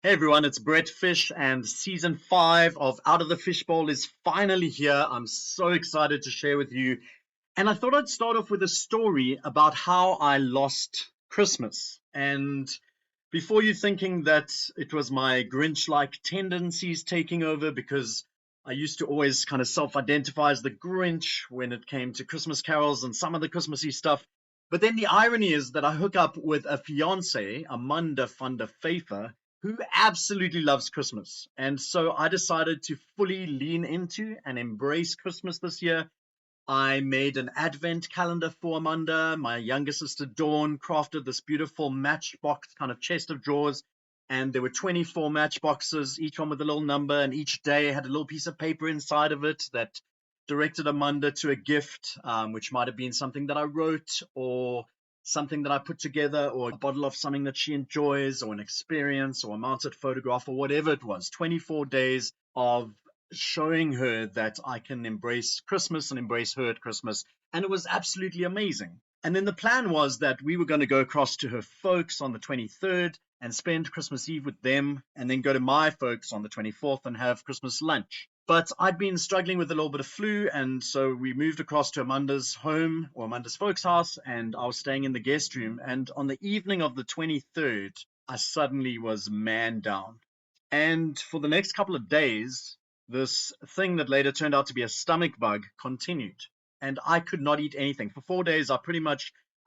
Hey everyone, it's BrettFish, and season 5 of Out of the Fishbowl is finally here. I'm so excited to share with you. And I thought I'd start off with a story about how I lost Christmas. And before you thinking that it was my Grinch like tendencies taking over, because I used to always kind of self identify as the Grinch when it came to Christmas carols and some of the Christmassy stuff. But then the irony is that I hook up with a fiance, Amanda van der Pfeiffer, who absolutely loves Christmas. And so I decided to fully lean into and embrace Christmas this year. I made an advent calendar for Amanda. My younger sister Dawn crafted this beautiful matchbox kind of chest of drawers. And there were 24 matchboxes, each one with a little number, and each day had a little piece of paper inside of it that directed Amanda to a gift, which might have been something that I wrote or something that I put together, or a bottle of something that she enjoys, or an experience, or a mounted photograph, or whatever it was. 24 days of showing her that I can embrace Christmas and embrace her at Christmas. And it was absolutely amazing. And then the plan was that we were going to go across to her folks on the 23rd and spend Christmas Eve with them, and then go to my folks on the 24th and have Christmas lunch. But I'd been struggling with a little bit of flu, and so we moved across to Amanda's home, or Amanda's folks' house, and I was staying in the guest room. And on the evening of the 23rd, I suddenly was man down. And for the next couple of days, this thing that later turned out to be a stomach bug continued. And I could not eat anything. For 4 days, I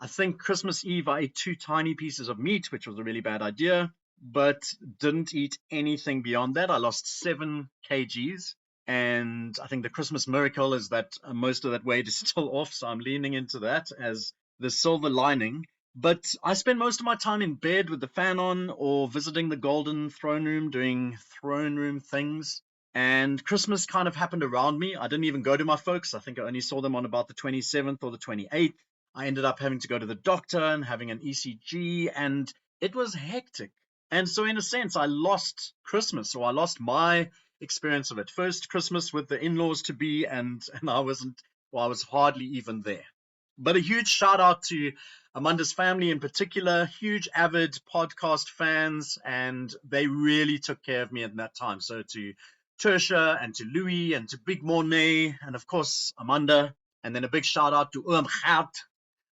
think Christmas Eve, I ate 2 tiny pieces of meat, which was a really bad idea, but didn't eat anything beyond that. I lost 7 kgs. And I think the Christmas miracle is that most of that weight is still off. So I'm leaning into that as the silver lining. But I spend most of my time in bed with the fan on, or visiting the golden throne room, doing throne room things. And Christmas kind of happened around me. I didn't even go to my folks. I think I only saw them on about the 27th or the 28th. I ended up having to go to the doctor and having an ECG, and it was hectic. And so, in a sense, I lost Christmas, or I lost my experience of it. First Christmas with the in-laws to be, and I was hardly even there. But a huge shout out to Amanda's family in particular, huge avid podcast fans, and they really took care of me at that time. So to Tertia and to Louis and to Big Mornay, and of course Amanda, and then a big shout out to Gert,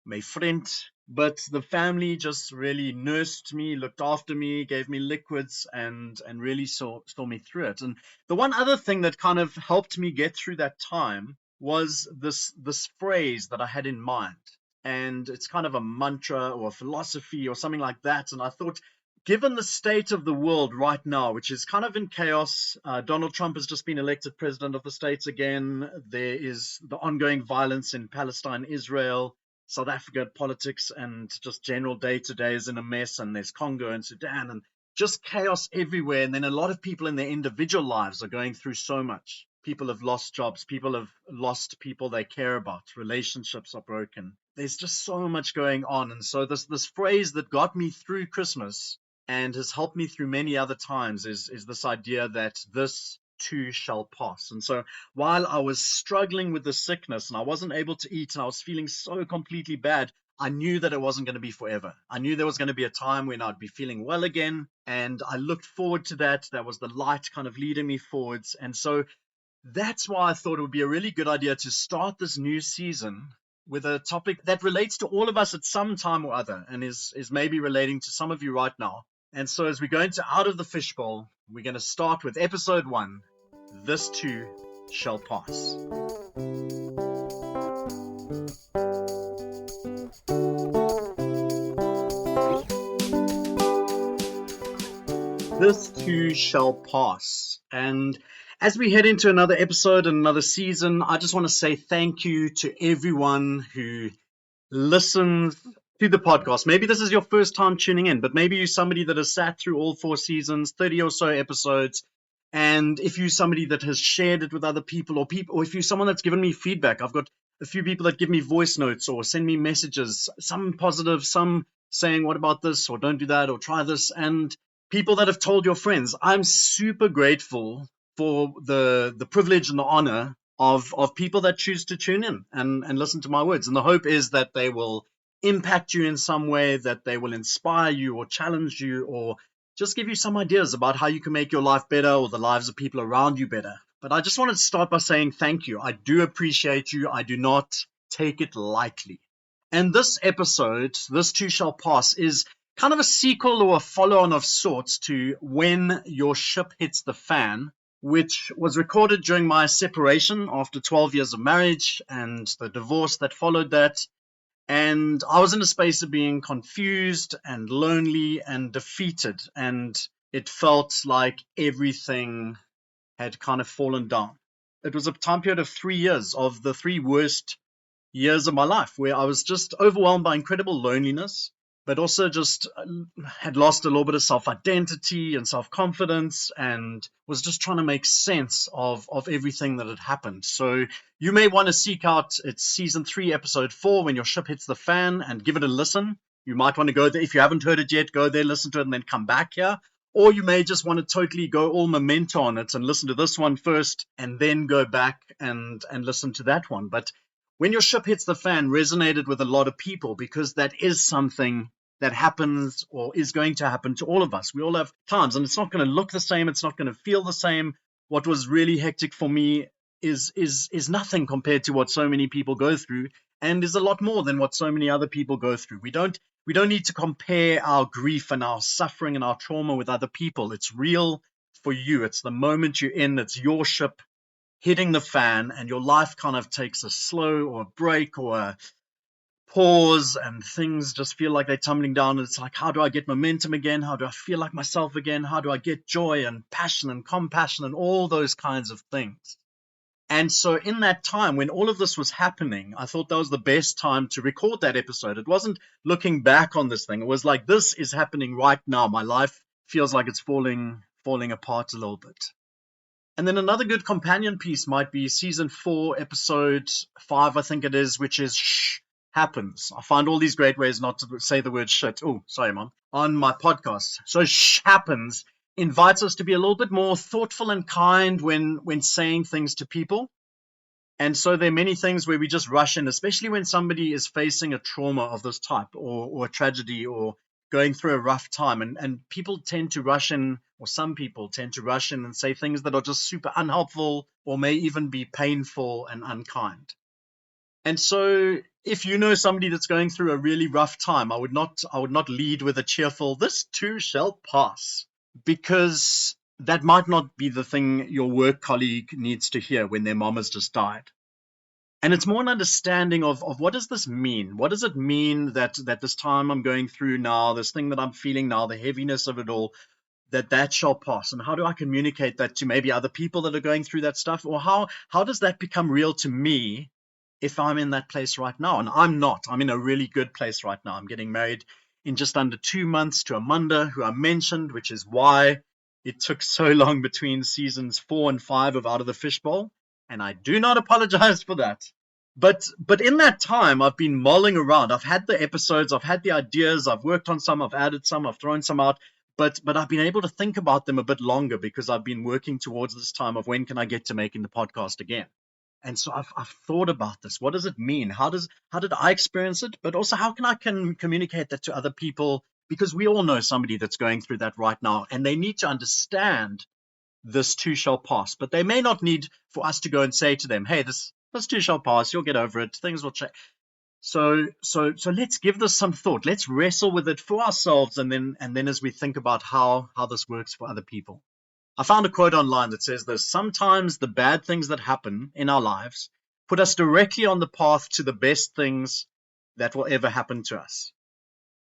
my friend. But the family just really nursed me, looked after me, gave me liquids, and really saw me through it. And the one other thing that kind of helped me get through that time was this phrase that I had in mind. And it's kind of a mantra or a philosophy or something like that. And I thought, given the state of the world right now, which is kind of in chaos, Donald Trump has just been elected president of the States again. There is the ongoing violence in Palestine, Israel, South Africa politics, and just general day-to-day is in a mess, and there's Congo and Sudan, and just chaos everywhere. And then a lot of people in their individual lives are going through so much. People have lost jobs, people have lost people they care about, relationships are broken. There's just so much going on. And so this phrase that got me through Christmas and has helped me through many other times is this idea that this too shall pass. And so while I was struggling with the sickness and I wasn't able to eat and I was feeling so completely bad, I knew that it wasn't going to be forever. I knew there was going to be a time when I'd be feeling well again, and I looked forward to that. That was the light kind of leading me forwards. And so that's why I thought it would be a really good idea to start this new season with a topic that relates to all of us at some time or other, and is maybe relating to some of you right now. And so as we go into Out of the Fishbowl, we're going to start with episode 1, This Too Shall Pass. This too shall pass. And as we head into another episode and another season, I just want to say thank you to everyone who listens to the podcast. Maybe this is your first time tuning in, but maybe you're somebody that has sat through all 4 seasons, 30 or so episodes. And if you're somebody that has shared it with other people, or if you're someone that's given me feedback, I've got a few people that give me voice notes or send me messages, some positive, some saying, what about this, or don't do that, or try this. And people that have told your friends, I'm super grateful for the privilege and the honor of people that choose to tune in and listen to my words. And the hope is that they will impact you in some way, that they will inspire you or challenge you or just give you some ideas about how you can make your life better or the lives of people around you better. But I just wanted to start by saying thank you. I do appreciate you. I do not take it lightly. And this episode, This Too Shall Pass, is kind of a sequel or a follow-on of sorts to When Your Ship Hits the Fan, which was recorded during my separation after 12 years of marriage and the divorce that followed that. And I was in a space of being confused and lonely and defeated. And it felt like everything had kind of fallen down. It was a time period of 3 years, of the three worst years of my life, where I was just overwhelmed by incredible loneliness, but also just had lost a little bit of self-identity and self-confidence, and was just trying to make sense of everything that had happened. So you may want to seek out, it's season 3, episode 4, When Your Ship Hits the Fan, and give it a listen. You might want to go there. If you haven't heard it yet, go there, listen to it, and then come back here. Or you may just want to totally go all memento on it and listen to this one first, and then go back and listen to that one. But When Your Ship Hits the Fan resonated with a lot of people, because that is something that happens or is going to happen to all of us. We all have times, and it's not going to look the same. It's not going to feel the same. What was really hectic for me is nothing compared to what so many people go through, and is a lot more than what so many other people go through. We don't need to compare our grief and our suffering and our trauma with other people. It's real for you. It's the moment you're in. It's your ship hitting the fan, and your life kind of takes a slow or a break or a pause, and things just feel like they're tumbling down. And it's like, how do I get momentum again? How do I feel like myself again? How do I get joy and passion and compassion and all those kinds of things? And so in that time when all of this was happening, I thought that was the best time to record that episode. It wasn't looking back on this thing. It was like, this is happening right now. My life feels like it's falling apart a little bit. And then another good companion piece might be season 4, episode 5, I think it is, which is Shh Happens. I find all these great ways not to say the word shit. Oh, sorry, Mom. On my podcast. So Shh Happens invites us to be a little bit more thoughtful and kind when saying things to people. And so there are many things where we just rush in, especially when somebody is facing a trauma of this type, or a tragedy, or going through a rough time. And people tend to rush in, or some people tend to rush in and say things that are just super unhelpful, or may even be painful and unkind. And so if you know somebody that's going through a really rough time, I would not lead with a cheerful, this too shall pass, because that might not be the thing your work colleague needs to hear when their mom has just died. And it's more an understanding of what does this mean? What does it mean that this time I'm going through now, this thing that I'm feeling now, the heaviness of it all, that shall pass? And how do I communicate that to maybe other people that are going through that stuff? Or how does that become real to me if I'm in that place right now? And I'm not. I'm in a really good place right now. I'm getting married in just under 2 months to Amanda, who I mentioned, which is why it took so long between seasons 4 and 5 of Out of the Fishbowl. And I do not apologize for that. But in that time, I've been mulling around. I've had the episodes, I've had the ideas, I've worked on some, I've added some, I've thrown some out. But I've been able to think about them a bit longer, because I've been working towards this time of when can I get to making the podcast again. And so I've thought about this. What does it mean? How did I experience it? But also, how can I communicate that to other people? Because we all know somebody that's going through that right now, and they need to understand this too shall pass. But they may not need for us to go and say to them, hey, this too shall pass. You'll get over it. Things will change. So let's give this some thought. Let's wrestle with it for ourselves, and then as we think about how this works for other people. I found a quote online that says this: sometimes the bad things that happen in our lives put us directly on the path to the best things that will ever happen to us.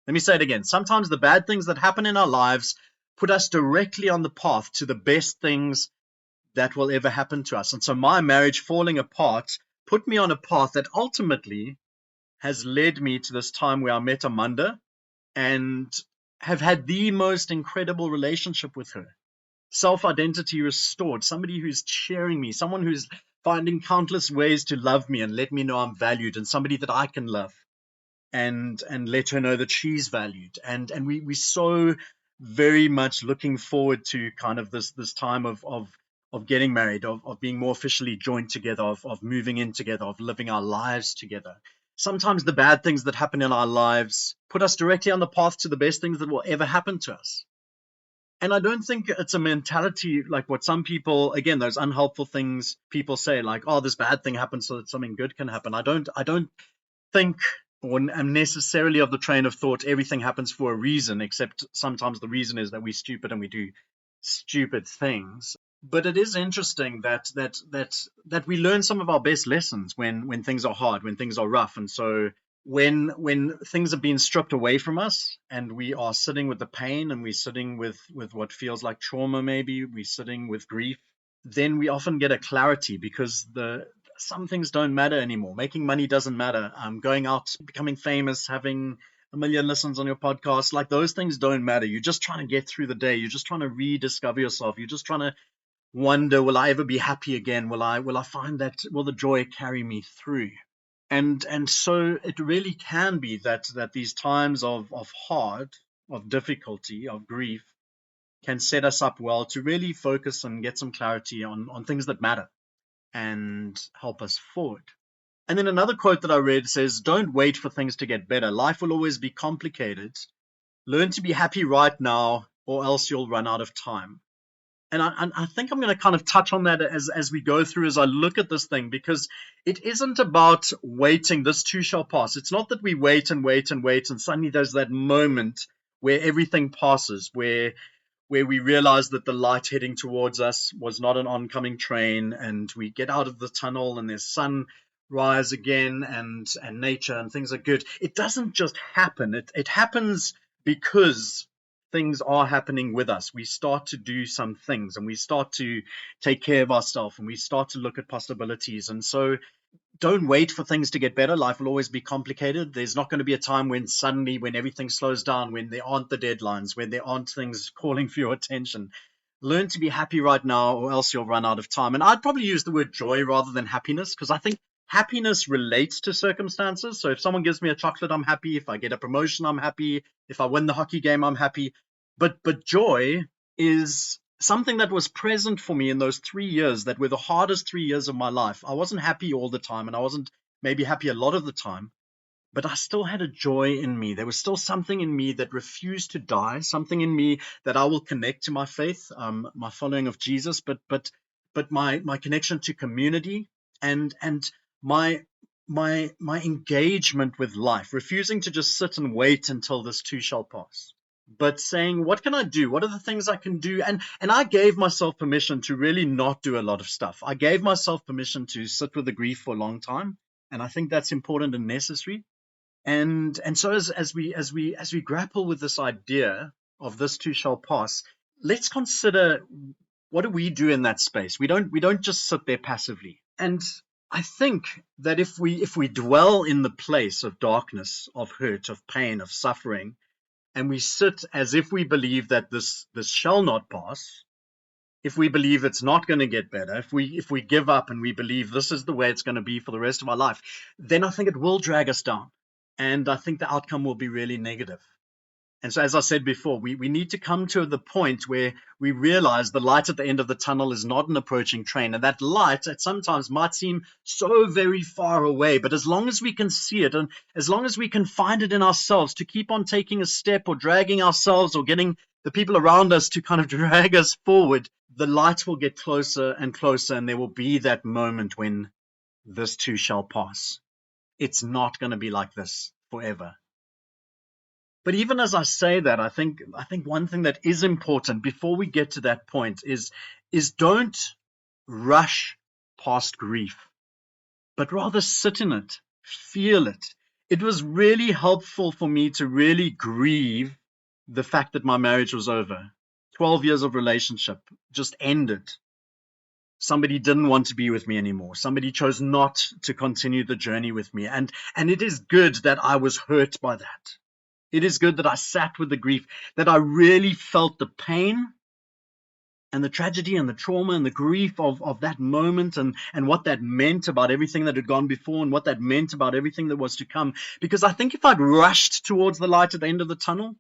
Let me say it again. Sometimes the bad things that happen in our lives put us directly on the path to the best things that will ever happen to us. And so my marriage falling apart put me on a path that ultimately has led me to this time where I met Amanda and have had the most incredible relationship with her. Self-identity restored, somebody who's cheering me, someone who's finding countless ways to love me and let me know I'm valued, and somebody that I can love and let her know that she's valued. And we so very much looking forward to kind of this time of getting married, of being more officially joined together, of moving in together, of living our lives together. Sometimes the bad things that happen in our lives put us directly on the path to the best things that will ever happen to us. And I don't think it's a mentality like what some people, again, those unhelpful things people say, like, oh, this bad thing happens so that something good can happen. I don't think or am necessarily of the train of thought everything happens for a reason, except sometimes the reason is that we're stupid and we do stupid things. But it is interesting that we learn some of our best lessons when things are hard, when things are rough. And so when things have been stripped away from us and we are sitting with the pain and we're sitting with what feels like trauma, maybe we're sitting with grief, then we often get a clarity because the some things don't matter anymore. Making money doesn't matter. Going out, becoming famous, having a million listens on your podcast, like those things don't matter. You're just trying to get through the day. You're just trying to rediscover yourself. You're just trying to wonder, will I ever be happy again? Will I find that, will the joy carry me through? And so it really can be that these times of hard, of difficulty, of grief can set us up well to really focus and get some clarity on things that matter and help us forward. And then another quote that I read says, don't wait for things to get better. Life will always be complicated. Learn to be happy right now, or else you'll run out of time. And I think I'm going to kind of touch on that as we go through, as I look at this thing, because it isn't about waiting. This too shall pass. It's not that we wait and wait and wait, and suddenly there's that moment where everything passes, where we realize that the light heading towards us was not an oncoming train, and we get out of the tunnel and there's sunrise again, and nature and things are good. It doesn't just happen. It happens because things are happening with us. We start to do some things and we start to take care of ourselves and we start to look at possibilities. And so don't wait for things to get better. Life will always be complicated. There's not going to be a time when suddenly, when everything slows down, when there aren't the deadlines, when there aren't things calling for your attention. Learn to be happy right now, or else you'll run out of time. And I'd probably use the word joy rather than happiness, because I think happiness relates to circumstances. So if someone gives me a chocolate, I'm happy. If I get a promotion, I'm happy. If I win the hockey game, I'm happy. But joy is something that was present for me in those 3 years that were the hardest 3 years of my life. I wasn't happy all the time, and I wasn't maybe happy a lot of the time, but I still had a joy in me. There was still something in me that refused to die, something in me that I will connect to my faith, my following of Jesus, but my connection to community and my engagement with life, refusing to just sit and wait until this too shall pass, but saying, what can I do? What are the things I can do? And I gave myself permission to really not do a lot of stuff. I gave myself permission to sit with the grief for a long time. And I think that's important and necessary. And so as we grapple with this idea of this too shall pass, let's consider, what do we do in that space? We don't just sit there passively. And I think that if we dwell in the place of darkness, of hurt, of pain, of suffering, and we sit as if we believe that this shall not pass, if we believe it's not going to get better, if we give up and we believe this is the way it's going to be for the rest of our life, then I think it will drag us down. And I think the outcome will be really negative. And so, as I said before, we need to come to the point where we realize the light at the end of the tunnel is not an approaching train. And that light at sometimes might seem so very far away, but as long as we can see it, and as long as we can find it in ourselves to keep on taking a step or dragging ourselves or getting the people around us to kind of drag us forward, the light will get closer and closer, and there will be that moment when this too shall pass. It's not going to be like this forever. But even as I say that, I think one thing that is important before we get to that point is don't rush past grief, but rather sit in it, feel it. It was really helpful for me to really grieve the fact that my marriage was over. 12 years of relationship just ended. Somebody didn't want to be with me anymore. Somebody chose not to continue the journey with me. And it is good that I was hurt by that. It is good that I sat with the grief, that I really felt the pain and the tragedy and the trauma and the grief of that moment and what that meant about everything that had gone before and what that meant about everything that was to come. Because I think if I'd rushed towards the light at the end of the tunnel,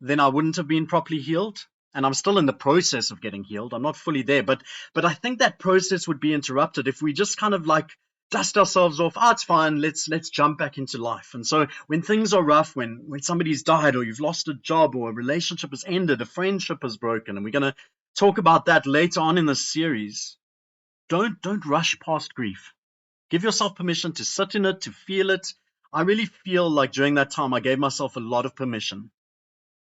then I wouldn't have been properly healed. And I'm still in the process of getting healed. I'm not fully there, but I think that process would be interrupted if we just kind of like dust ourselves off. Oh, it's fine. Let's jump back into life. And so when things are rough, when somebody's died, or you've lost a job, or a relationship has ended, a friendship is broken, and we're going to talk about that later on in the series, don't rush past grief. Give yourself permission to sit in it, to feel it. I really feel like during that time I gave myself a lot of permission.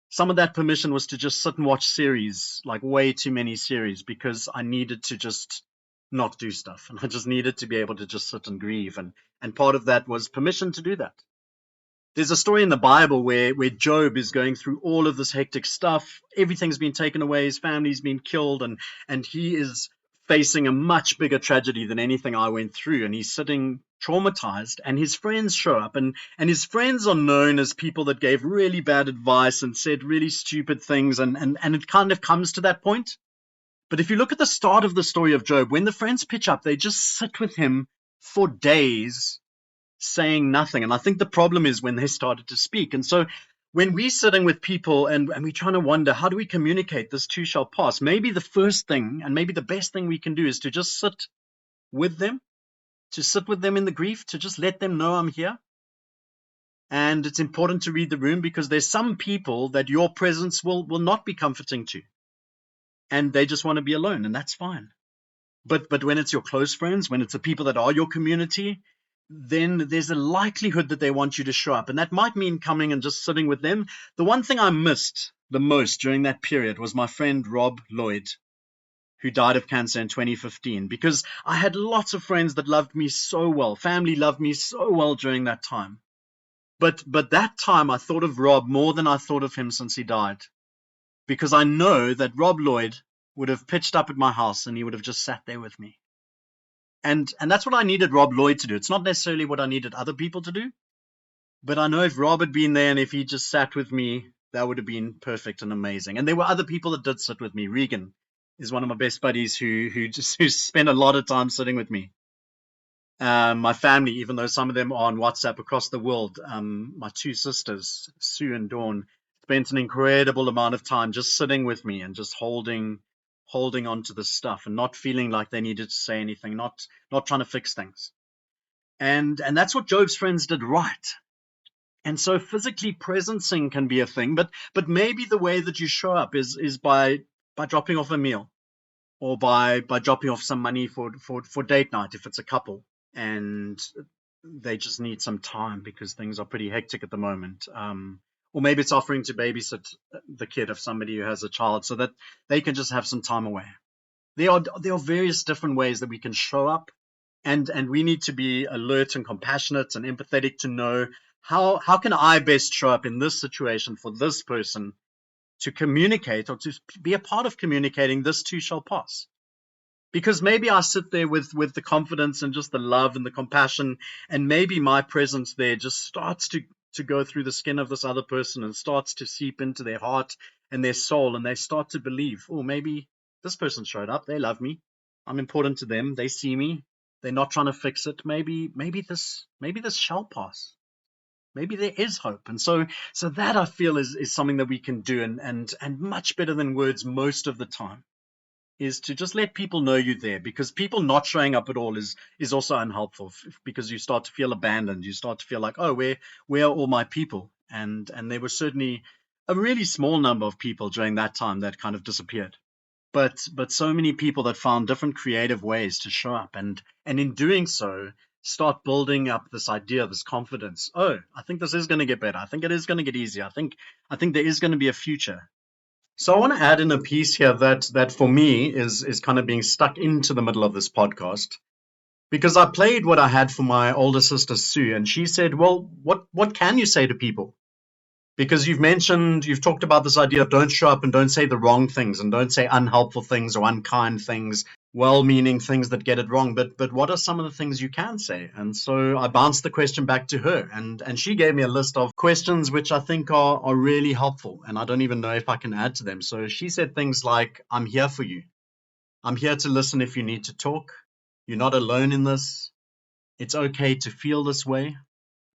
Some of that permission was to just sit and watch series, like way too many series, because I needed to just not do stuff. And I just needed to be able to just sit and grieve. And part of that was permission to do that. There's a story in the Bible where Job is going through all of this hectic stuff. Everything's been taken away. His family's been killed. And he is facing a much bigger tragedy than anything I went through. And he's sitting traumatized. And his friends show up. And his friends are known as people that gave really bad advice and said really stupid things. And it kind of comes to that point. But if you look at the start of the story of Job, when the friends pitch up, they just sit with him for days saying nothing. And I think the problem is when they started to speak. And so when we're sitting with people and we're trying to wonder, how do we communicate? This too shall pass. Maybe the first thing and maybe the best thing we can do is to just sit with them, to sit with them in the grief, to just let them know I'm here. And it's important to read the room, because there's some people that your presence will not be comforting to. And they just want to be alone, and that's fine. But when it's your close friends, when it's the people that are your community, then there's a likelihood that they want you to show up. And that might mean coming and just sitting with them. The one thing I missed the most during that period was my friend Rob Lloyd, who died of cancer in 2015, because I had lots of friends that loved me so well. Family loved me so well during that time. But that time I thought of Rob more than I thought of him since he died, because I know that Rob Lloyd would have pitched up at my house and he would have just sat there with me. And that's what I needed Rob Lloyd to do. It's not necessarily what I needed other people to do, but I know if Rob had been there and if he just sat with me, that would have been perfect and amazing. And there were other people that did sit with me. Regan is one of my best buddies who spent a lot of time sitting with me. My family, even though some of them are on WhatsApp across the world, my two sisters, Sue and Dawn, spent an incredible amount of time just sitting with me and just holding on to this stuff and not feeling like they needed to say anything, not trying to fix things. And that's what Job's friends did right. And so physically presencing can be a thing, but maybe the way that you show up is by dropping off a meal, or by dropping off some money for date night if it's a couple and they just need some time because things are pretty hectic at the moment. Or maybe it's offering to babysit the kid of somebody who has a child so that they can just have some time away. There are various different ways that we can show up, and we need to be alert and compassionate and empathetic to know how can I best show up in this situation for this person to communicate, or to be a part of communicating this too shall pass. Because maybe I sit there with the confidence and just the love and the compassion, and maybe my presence there just starts to go through the skin of this other person and starts to seep into their heart and their soul, and they start to believe, oh, maybe this person showed up, they love me, I'm important to them, they see me, they're not trying to fix it, maybe this shall pass, maybe there is hope. And so that I feel is something that we can do, and much better than words most of the time, is to just let people know you're there, because people not showing up at all is also unhelpful, because you start to feel abandoned. You start to feel like, oh, where are all my people? And there was certainly a really small number of people during that time that kind of disappeared. But so many people that found different creative ways to show up, and in doing so, start building up this idea, this confidence. Oh, I think this is going to get better. I think it is going to get easier. I think there is going to be a future. So I want to add in a piece here that for me is kind of being stuck into the middle of this podcast, because I played what I had for my older sister Sue, and she said, well, what can you say to people? Because you've talked about this idea of don't show up and don't say the wrong things and don't say unhelpful things or unkind things, well-meaning things that get it wrong. But what are some of the things you can say? And so I bounced the question back to her, and she gave me a list of questions which I think are really helpful, and I don't even know if I can add to them. So she said things like, I'm here for you. I'm here to listen if you need to talk. You're not alone in this. It's okay to feel this way.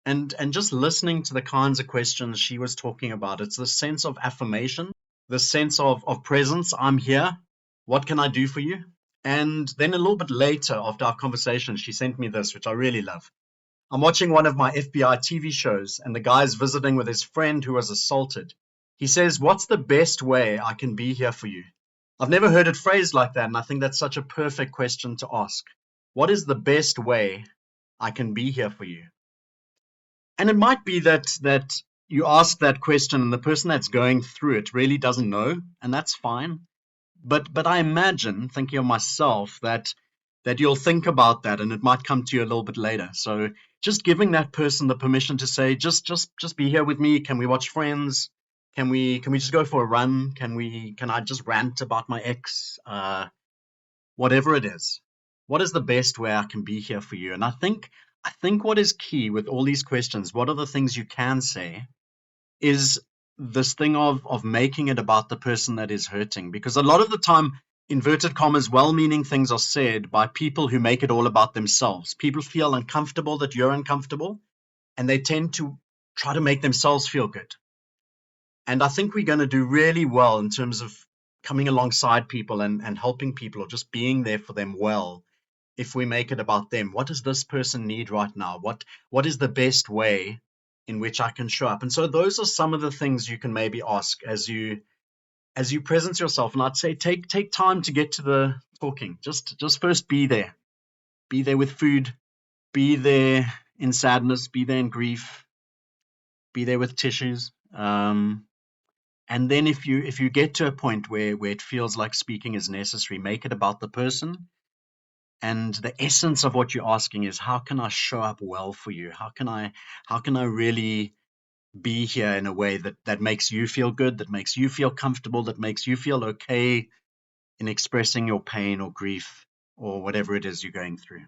And just listening to the kinds of questions she was talking about, it's the sense of affirmation, the sense of presence. I'm here. What can I do for you? And then a little bit later, after our conversation, she sent me this, which I really love. I'm watching one of my FBI TV shows, and the guy's visiting with his friend who was assaulted. He says, "What's the best way I can be here for you?" I've never heard it phrased like that, and I think that's such a perfect question to ask. What is the best way I can be here for you? And it might be that you ask that question and the person that's going through it really doesn't know, and that's fine. But I imagine, thinking of myself, that you'll think about that and it might come to you a little bit later. So just giving that person the permission to say, just be here with me. Can we watch Friends? Can we just go for a run? Can I just rant about my ex? Whatever it is. What is the best way I can be here for you? And I think what is key with all these questions, what are the things you can say, is this thing of making it about the person that is hurting. Because a lot of the time, inverted commas, well-meaning things are said by people who make it all about themselves. People feel uncomfortable that you're uncomfortable, and they tend to try to make themselves feel good. And I think we're going to do really well in terms of coming alongside people and helping people or just being there for them well if we make it about them. What does this person need right now? What is the best way in which I can show up? And so those are some of the things you can maybe ask as you present yourself. And I'd say take time to get to the talking. Just first be there. Be there with food, be there in sadness, be there in grief, be there with tissues. And then if you get to a point where it feels like speaking is necessary, make it about the person. And the essence of what you're asking is, how can I show up well for you? How can I really be here in a way that makes you feel good, that makes you feel comfortable, that makes you feel okay in expressing your pain or grief or whatever it is you're going through.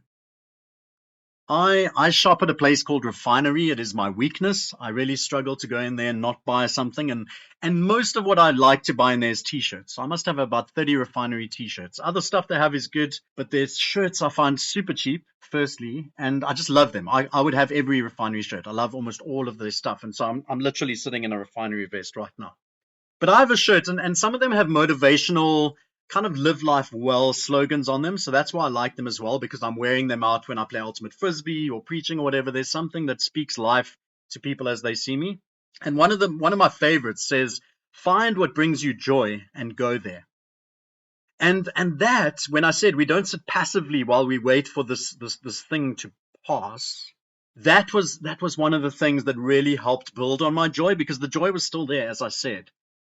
I shop at a place called Refinery. It is my weakness. I really struggle to go in there and not buy something. And most of what I like to buy in there is t-shirts. So I must have about 30 Refinery t-shirts. Other stuff they have is good, but there's shirts I find super cheap, firstly, and I just love them. I would have every Refinery shirt. I love almost all of their stuff. And so I'm literally sitting in a Refinery vest right now. But I have a shirt, and some of them have motivational, kind of live life well slogans on them. So that's why I like them as well, because I'm wearing them out when I play Ultimate Frisbee or preaching or whatever. There's something that speaks life to people as they see me. And one of my favorites says, "Find what brings you joy and go there." And that, when I said we don't sit passively while we wait for this thing to pass, that was one of the things that really helped build on my joy, because the joy was still there, as I said.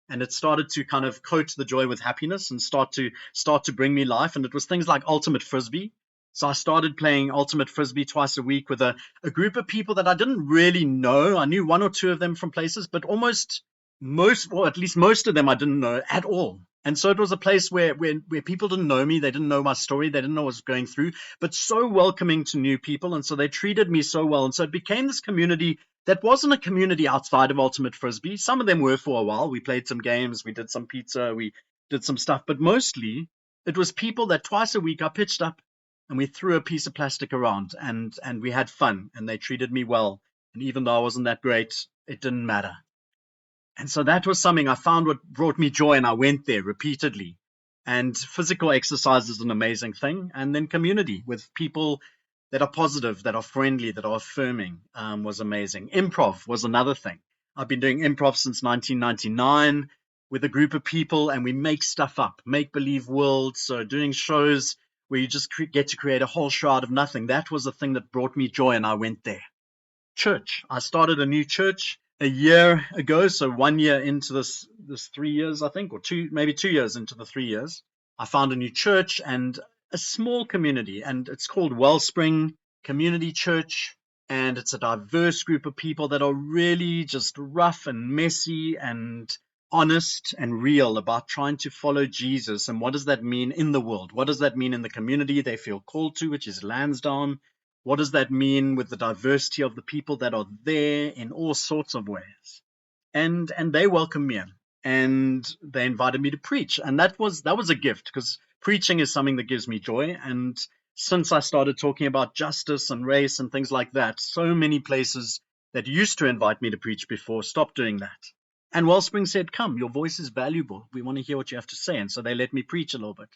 And it started to kind of coat the joy with happiness and start to bring me life. And it was things like Ultimate Frisbee. So I started playing Ultimate Frisbee twice a week with a group of people that I didn't really know. I knew one or two of them from places, but at least most of them I didn't know at all. And so it was a place where people didn't know me. They didn't know my story. They didn't know what I was going through, but so welcoming to new people. And so they treated me so well. And so it became this community that wasn't a community outside of Ultimate Frisbee. Some of them were for a while. We played some games. We did some pizza. We did some stuff. But mostly it was people that twice a week I pitched up and we threw a piece of plastic around and we had fun and they treated me well. And even though I wasn't that great, it didn't matter. And so that was something I found what brought me joy, and I went there repeatedly. And physical exercise is an amazing thing. And then community with people that are positive, that are friendly, that are affirming was amazing. Improv was another thing. I've been doing improv since 1999 with a group of people, and we make stuff up, make believe worlds. So doing shows where you just get to create a whole show out of nothing. That was the thing that brought me joy, and I went there. Church. I started a new church a year ago, so 1 year into this 3 years, I think, or maybe 2 years into the 3 years, I found a new church and a small community, and it's called Wellspring Community Church, and it's a diverse group of people that are really just rough and messy and honest and real about trying to follow Jesus. And what does that mean in the world? What does that mean in the community they feel called to, which is Lansdowne? What does that mean with the diversity of the people that are there in all sorts of ways? And they welcomed me in, and they invited me to preach. And that was a gift, because preaching is something that gives me joy. And since I started talking about justice and race and things like that, so many places that used to invite me to preach before stopped doing that. And Wellspring said, "Come, your voice is valuable. We want to hear what you have to say." And so they let me preach a little bit.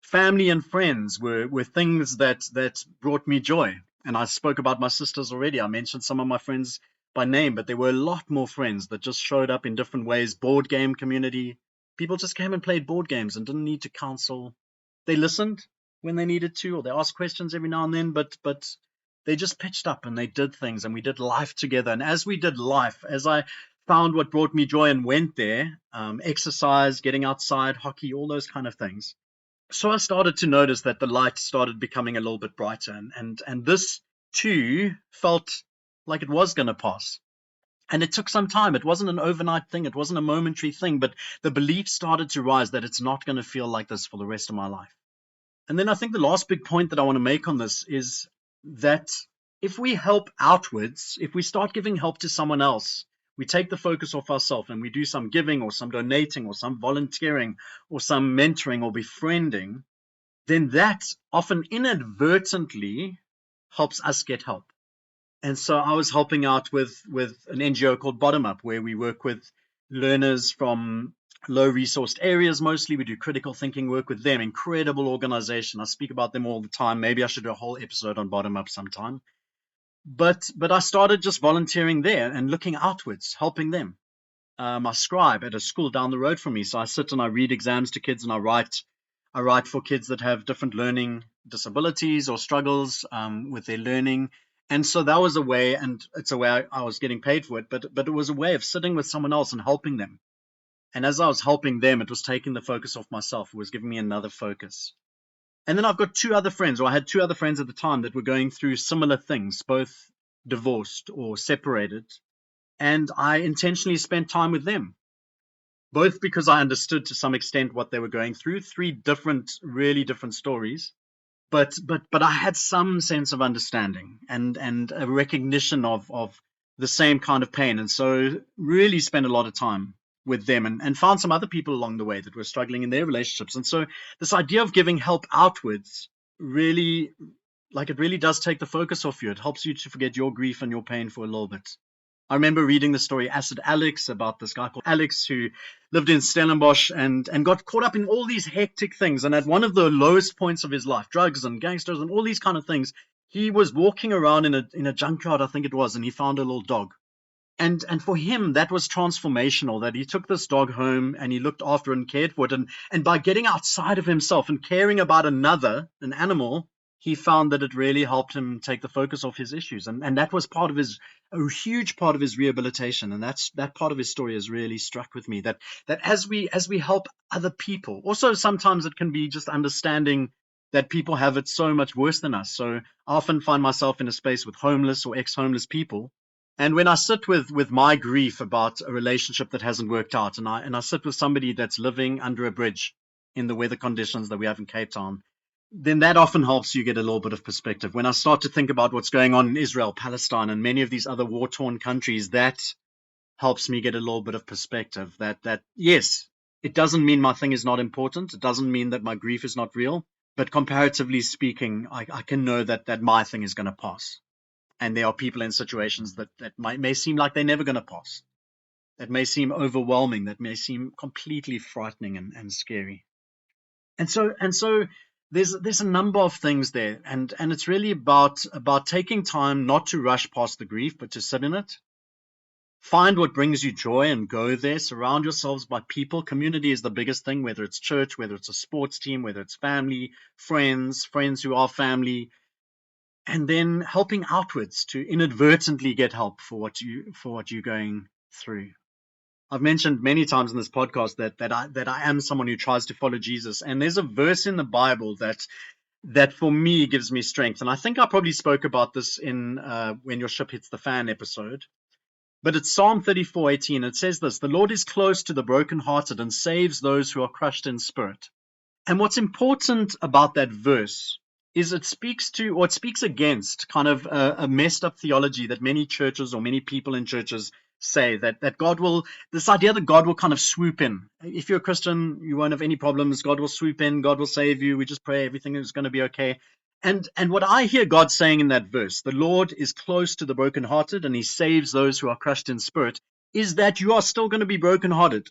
Family and friends were things that brought me joy. And I spoke about my sisters already. I mentioned some of my friends by name, but there were a lot more friends that just showed up in different ways. Board game community. People just came and played board games and didn't need to counsel. They listened when they needed to, or they asked questions every now and then, but they just pitched up and they did things, and we did life together. And as we did life, as I found what brought me joy and went there, exercise, getting outside, hockey, all those kind of things. So I started to notice that the light started becoming a little bit brighter, and this too felt like it was going to pass. And it took some time. It wasn't an overnight thing. It wasn't a momentary thing, but the belief started to rise that it's not going to feel like this for the rest of my life. And then I think the last big point that I want to make on this is that if we help outwards, if we start giving help to someone else, we take the focus off ourselves and we do some giving or some donating or some volunteering or some mentoring or befriending, then that often inadvertently helps us get help. And so I was helping out with an NGO called Bottom Up, where we work with learners from low resourced areas. Mostly we do critical thinking work with them. Incredible organization. I speak about them all the time. Maybe I should do a whole episode on Bottom Up sometime. But I started just volunteering there and looking outwards, helping them. I scribe at a school down the road from me. So I sit and I read exams to kids, and I write for kids that have different learning disabilities or struggles with their learning. And so that was a way, and it's a way I was getting paid for it, but it was a way of sitting with someone else and helping them. And as I was helping them, it was taking the focus off myself. It was giving me another focus. And then I've got two other friends, or I had two other friends at the time that were going through similar things, both divorced or separated. And I intentionally spent time with them, both because I understood to some extent what they were going through, three different, really different stories. But I had some sense of understanding and a recognition of the same kind of pain. And so really spent a lot of time with them and found some other people along the way that were struggling in their relationships. And so this idea of giving help outwards really, like, it really does take the focus off you. It helps you to forget your grief and your pain for a little bit. I remember reading the story Acid Alex, about this guy called Alex who lived in Stellenbosch and got caught up in all these hectic things. And at one of the lowest points of his life, drugs and gangsters and all these kind of things, he was walking around in a junkyard, I think it was, and he found a little dog. And for him, that was transformational, that he took this dog home and he looked after it and cared for it. And by getting outside of himself and caring about another, an animal, he found that it really helped him take the focus off his issues. And that was a huge part of his rehabilitation. And that part of his story has really struck with me, that as we help other people, also sometimes it can be just understanding that people have it so much worse than us. So I often find myself in a space with homeless or ex-homeless people. And when I sit with my grief about a relationship that hasn't worked out, and I sit with somebody that's living under a bridge in the weather conditions that we have in Cape Town, then that often helps you get a little bit of perspective. When I start to think about what's going on in Israel, Palestine, and many of these other war-torn countries, that helps me get a little bit of perspective. That yes, it doesn't mean my thing is not important. It doesn't mean that my grief is not real. But comparatively speaking, I can know that my thing is going to pass. And there are people in situations that may seem like they're never going to pass. That may seem overwhelming. That may seem completely frightening and scary. And so there's a number of things there, and it's really about taking time not to rush past the grief, but to sit in it. Find what brings you joy and go there. Surround yourselves by people. Community is the biggest thing, whether it's church, whether it's a sports team, whether it's family, friends who are family. And then helping outwards to inadvertently get help for what you're going through. I've mentioned many times in this podcast that I am someone who tries to follow Jesus, and there's a verse in the Bible that for me gives me strength. And I think I probably spoke about this in When Your Ship Hits the Fan episode. But it's Psalm 34:18. It says this: "The Lord is close to the brokenhearted and saves those who are crushed in spirit." And what's important about that verse is it speaks to, or it speaks against, kind of a messed up theology that many churches or many people in churches say, that God will, this idea that God will kind of swoop in. If you're a Christian, you won't have any problems. God will swoop in. God will save you. We just pray everything is going to be okay. And what I hear God saying in that verse, the Lord is close to the brokenhearted and he saves those who are crushed in spirit, is that you are still going to be brokenhearted.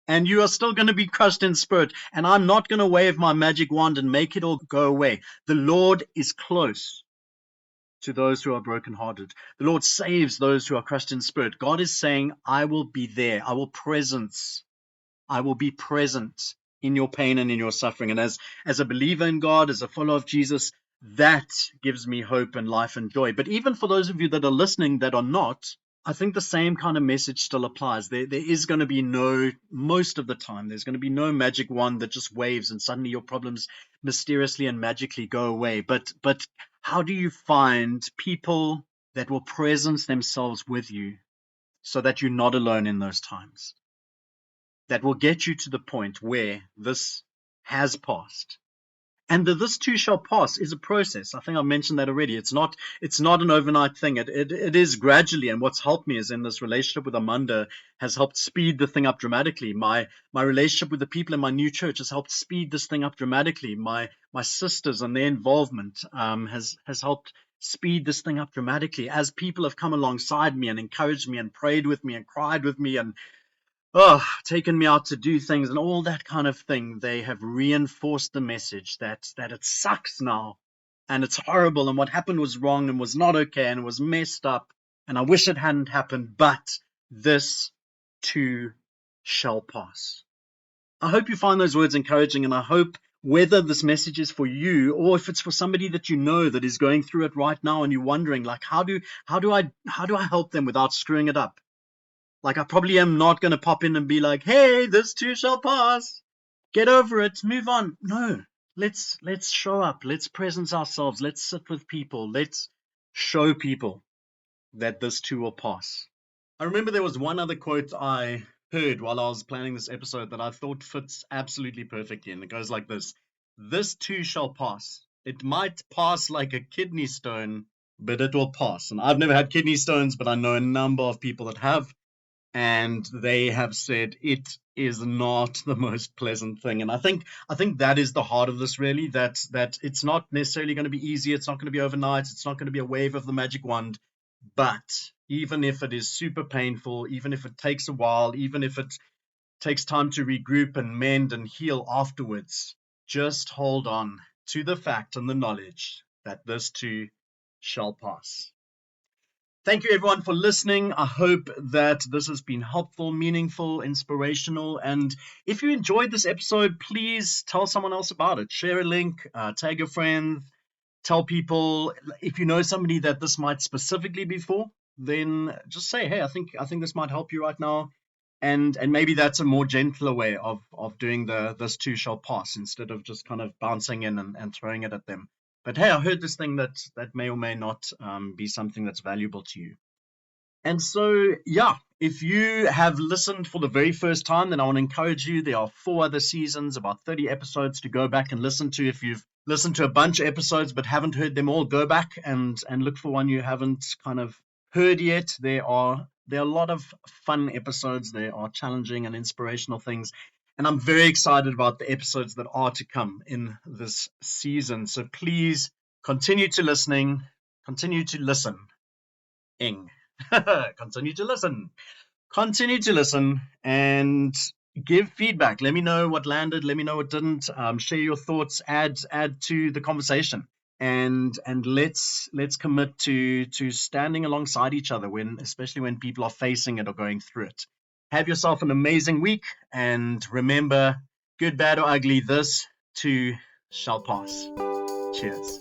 And you are still going to be crushed in spirit. And I'm not going to wave my magic wand and make it all go away. The Lord is close to those who are brokenhearted. The Lord saves those who are crushed in spirit. God is saying, I will be there. I will be present in your pain and in your suffering. And as a believer in God, as a follower of Jesus, that gives me hope and life and joy. But even for those of you that are listening that are not, I think the same kind of message still applies. There is going to be most of the time, there's going to be no magic wand that just waves and suddenly your problems mysteriously and magically go away. But how do you find people that will presence themselves with you so that you're not alone in those times? That will get you to the point where this has passed. And the this too shall pass is a process. I think I mentioned that already. It's not an overnight thing. It is gradually. And what's helped me is in this relationship with Amanda has helped speed the thing up dramatically. My relationship with the people in my new church has helped speed this thing up dramatically. My sisters and their involvement has helped speed this thing up dramatically as people have come alongside me and encouraged me and prayed with me and cried with me and taken me out to do things and all that kind of thing. They have reinforced the message that it sucks now and it's horrible and what happened was wrong and was not okay and was messed up and I wish it hadn't happened, but this too shall pass. I hope you find those words encouraging, and I hope whether this message is for you or if it's for somebody that you know that is going through it right now and you're wondering, like, how do I help them without screwing it up? Like, I probably am not going to pop in and be like, hey, this too shall pass. Get over it. Move on. No, let's show up. Let's presence ourselves. Let's sit with people. Let's show people that this too will pass. I remember there was one other quote I heard while I was planning this episode that I thought fits absolutely perfectly. And it goes like this. This too shall pass. It might pass like a kidney stone, but it will pass. And I've never had kidney stones, but I know a number of people that have. And they have said it is not the most pleasant thing. And I think that is the heart of this, really, that it's not necessarily going to be easy. It's not going to be overnight. It's not going to be a wave of the magic wand. But even if it is super painful, even if it takes a while, even if it takes time to regroup and mend and heal afterwards, just hold on to the fact and the knowledge that this too shall pass. Thank you, everyone, for listening. I hope that this has been helpful, meaningful, inspirational. And if you enjoyed this episode, please tell someone else about it. Share a link, tag your friend, tell people. If you know somebody that this might specifically be for, then just say, hey, I think this might help you right now. And maybe that's a more gentler way of doing this too shall pass instead of just kind of bouncing in and throwing it at them. But hey, I heard this thing that may or may not be something that's valuable to you. And so, yeah, if you have listened for the very first time, then I want to encourage you. There are 4 other seasons, about 30 episodes to go back and listen to. If you've listened to a bunch of episodes but haven't heard them all, go back and look for one you haven't kind of heard yet. There are a lot of fun episodes. There are challenging and inspirational things. And I'm very excited about the episodes that are to come in this season. So please continue to listen. Continue to listen, and give feedback. Let me know what landed. Let me know what didn't. Share your thoughts. Add to the conversation. And let's commit to standing alongside each other especially when people are facing it or going through it. Have yourself an amazing week, and remember, good, bad, or ugly, this too shall pass. Cheers.